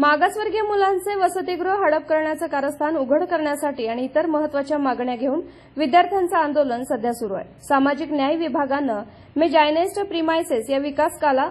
मागासवर्गीय मुलांचे वसतिगृह हडप करण्याचं कारस्थान उघड करण्यासाठी आणि इतर महत्वाच्या मागण्या घेऊन विद्यार्थ्यांचं आंदोलन सध्या सुरू आहे। सामाजिक न्याय विभागानं मेजायनेस्ट प्रिमायसेस या विकासकाला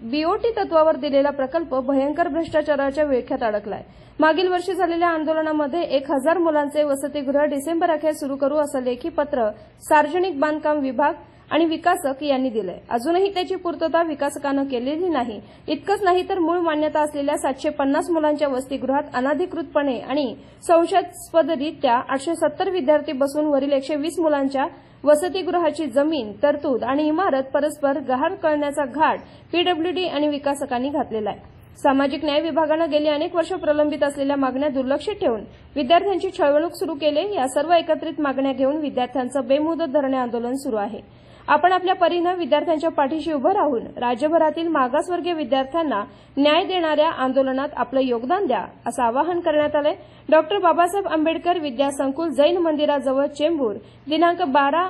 बीओटी तत्वावर दिलेला प्रकल्प भयंकर भ्रष्टाचाराच्या विळख्यात अडकलाय। मागील वर्षी झालेल्या आंदोलनामध्ये 1000 मुलांचे वसतिगृह डिसेंबर अखेर सुरू करू असं लेखी पत्र सार्वजनिक बांधकाम विभाग आणि विकासक यांनी दिलंय। अजूनही त्याची पूर्तता विकासकानं केलेली नाही। इतकंच नाही तर मूळ मान्यता असलेल्या 750 मुलांच्या वसतिगृहात अनधिकृतपणे आणि संशयास्पदरित्या 870 विद्यार्थी बसून वरील 120 मुलांच्या वसतिगृहाची जमीन, तरतूद आणि इमारत परस्पर गहाळ करण्याचा घाट पीडब्ल्यूडी आणि विकासकांनी घातलेला आहे। सामाजिक न्याय विभागानं गेली अनेक वर्ष प्रलंबित असलेल्या मागण्या दुर्लक्षित ठेवून विद्यार्थ्यांची छळवणूक सुरू केली। या सर्व एकत्रित मागण्या घेऊन विद्यार्थ्यांचं बेमुदत धरणे आंदोलन सुरू आहे। आपण आपल्या परीनं विद्यार्थ्यांच्या पाठीशी उभं राहून राज्यभरातील मागासवर्गीय विद्यार्थ्यांना न्याय देणाऱ्या आंदोलनात आपलं योगदान द्या असं आवाहन करण्यात आलंय। डॉक्टर बाबासाहेब आंबेडकर विद्यासंकुल जैन मंदिराजवळ चेंबूर दिनांक 12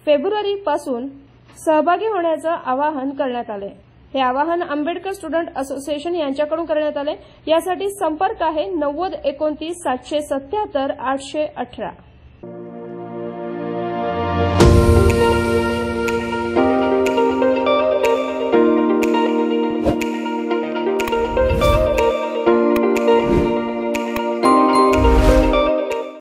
फेब्रुवारीपासून सहभागी होण्याचं आवाहन करण्यात आलंय। हे आवाहन आंबेडकर स्टुडंट असोसिएशन यांच्याकडून करण्यात आले। यासाठी संपर्क आहे 90 29 777 818।